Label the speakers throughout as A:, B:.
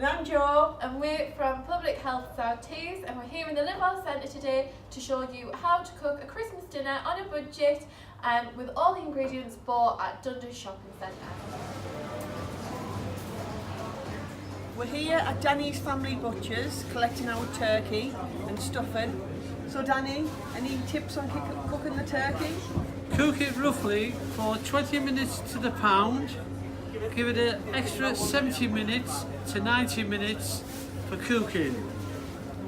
A: And I'm Jo.
B: And we're from Public Health South Tees, and we're here in the Live Well Centre today to show you how to cook a Christmas dinner on a budget with all the ingredients bought at Dundas Shopping Centre.
A: We're here at Danny's Family Butchers collecting our turkey and stuffing. So Danny, any tips on cooking the turkey?
C: Cook it roughly for 20 minutes to the pound. Give it an extra 70 minutes to 90 minutes for cooking.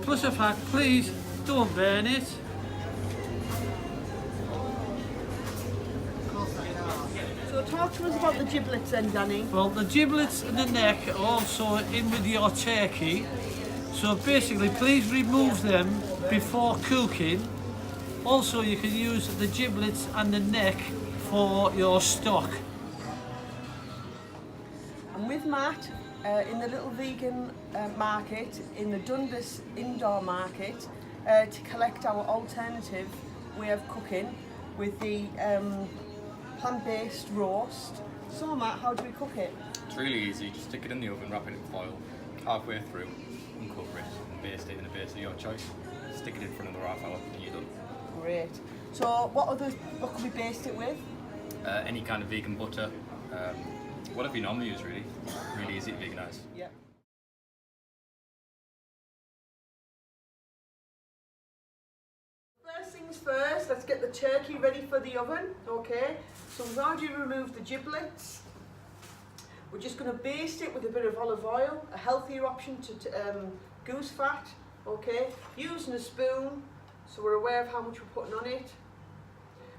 C: Plus the fact, please don't burn it.
A: So talk to us about the giblets then, Danny.
C: Well, the giblets and the neck are also in with your turkey. So basically, please remove them before cooking. Also, you can use the giblets and the neck for your stock.
A: I'm with Matt in the little vegan market in the Dundas indoor market to collect our alternative way of cooking with the plant-based roast. So Matt, how do we cook it?
D: It's really easy. Just stick it in the oven, wrap it in foil, halfway through, uncover it and baste it in a base of your choice. Stick it in front of the half hour and you're done.
A: Great. So what can we baste it with?
D: Any kind of vegan butter, whatever you normally use really. Really easy to veganise.
A: Yeah. First things first, let's get the turkey ready for the oven, okay? So we've already removed the giblets. We're just going to baste it with a bit of olive oil, a healthier option to goose fat, okay? Using a spoon, so we're aware of how much we're putting on it.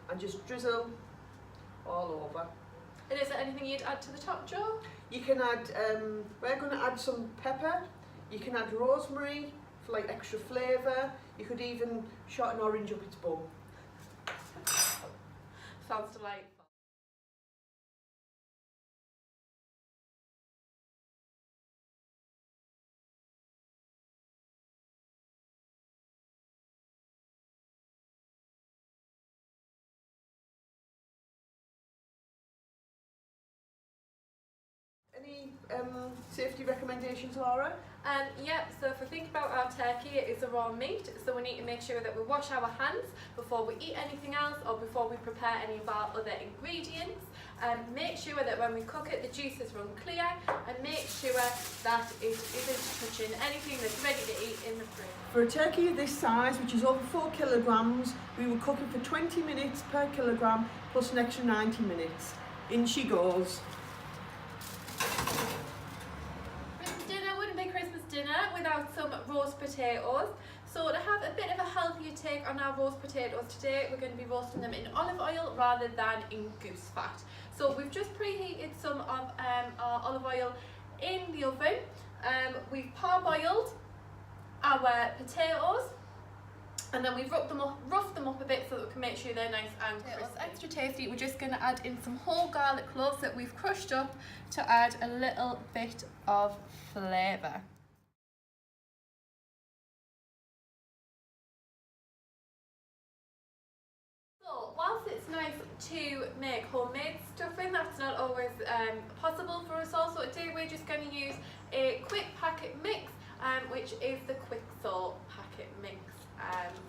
A: And just drizzle all over.
B: And is there anything you'd add to the top, Jo?
A: You can add, we're going to add some pepper. You can add rosemary for like extra flavour. You could even shot an orange up its bum.
B: Sounds delightful.
A: Any safety recommendations, Laura?
B: Yeah, so if we think about our turkey, it is a raw meat, so we need to make sure that we wash our hands before we eat anything else or before we prepare any of our other ingredients. Make sure that when we cook it, the juices run clear, and make sure that it isn't touching anything that's ready to eat in the fridge.
A: For a turkey of this size, which is over 4 kilograms, we will cook it for 20 minutes per kilogram plus an extra 90 minutes. In she goes.
B: Dinner without some roast potatoes. So to have a bit of a healthier take on our roast potatoes today, we're going to be roasting them in olive oil rather than in goose fat. So we've just preheated some of our olive oil in the oven. We've parboiled our potatoes, and then we've roughed them up a bit so that we can make sure they're nice and crispy. Extra tasty, we're just going to add in some whole garlic cloves that we've crushed up to add a little bit of flavour. Whilst it's nice to make homemade stuffing, that's not always possible for us all. So today we're just going to use a quick packet mix, which is the quick salt packet mix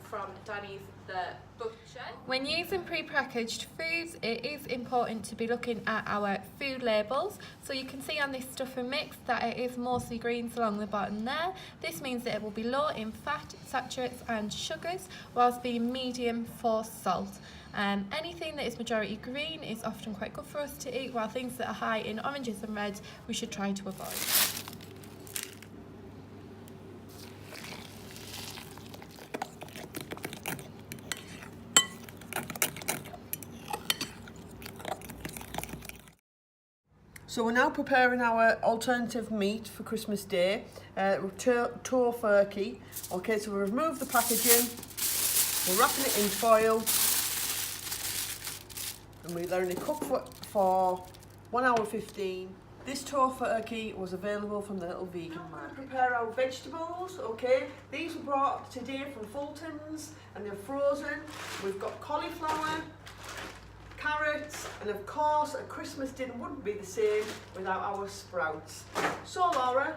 B: from Danny's the Butcher. When using pre-packaged foods, it is important to be looking at our food labels. So you can see on this stuffing mix that it is mostly greens along the bottom there. This means that it will be low in fat, saturates and sugars, whilst being medium for salt. Anything that is majority green is often quite good for us to eat, while things that are high in oranges and reds we should try to avoid.
A: So we're now preparing our alternative meat for Christmas Day, turkey. Okay, so we remove the packaging, we're wrapping it in foil, and we're letting it cook for 1 hour 15. This turkey was available from the little vegan market. Prepare our vegetables, okay? These were brought today from Fulton's and they're frozen. We've got cauliflower, carrots, and of course a Christmas dinner wouldn't be the same without our sprouts. So Laura,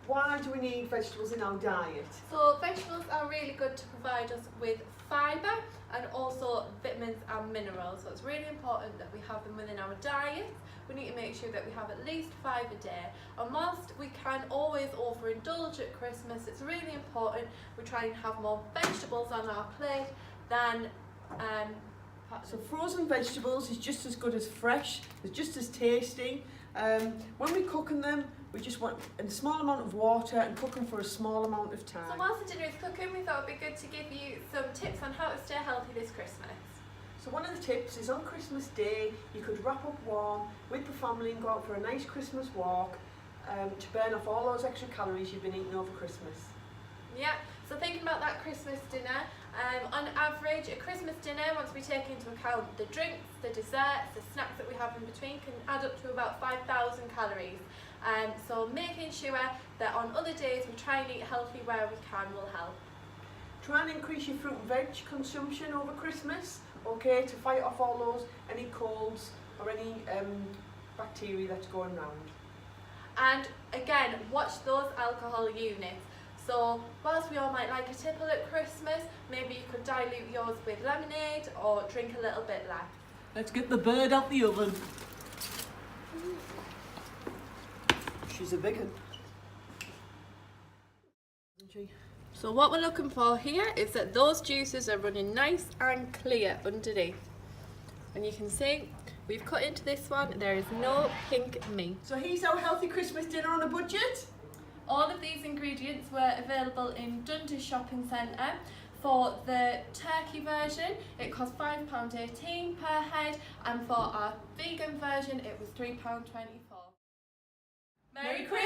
A: why do we need vegetables in our diet?
B: So vegetables are really good to provide us with fibre and also vitamins and minerals. So it's really important that we have them within our diet. We need to make sure that we have at least 5 a day. And whilst we can always overindulge at Christmas, it's really important we try and have more vegetables on our plate than
A: So frozen vegetables is just as good as fresh, it's just as tasty. When we're cooking them, we just want a small amount of water and cook them for a small amount of time.
B: So whilst the dinner is cooking, we thought it'd be good to give you some tips on how to stay healthy this Christmas.
A: So one of the tips is on Christmas Day, you could wrap up warm with the family and go out for a nice Christmas walk to burn off all those extra calories you've been eating over Christmas.
B: Yeah, so thinking about that Christmas dinner, on average a Christmas dinner, once we take into account the drinks, the desserts, the snacks that we have in between, can add up to about 5,000 calories. So making sure that on other days we try and eat healthy where we can will help.
A: Try and increase your fruit and veg consumption over Christmas, okay, to fight off all those, any colds or any bacteria that's going round.
B: And again, watch those alcohol units. So whilst we all might like a tipple at Christmas, maybe you could dilute yours with lemonade or drink a little bit less.
A: Let's get the bird out the oven. She's a big one. Isn't she?
B: So what we're looking for here is that those juices are running nice and clear underneath. And you can see we've cut into this one, there is no pink meat.
A: So here's our healthy Christmas dinner on a budget.
B: All of these ingredients were available in Dundas Shopping Centre. For the turkey version, it cost £5.18 per head, and for our vegan version, it was £3.24. Merry Christmas!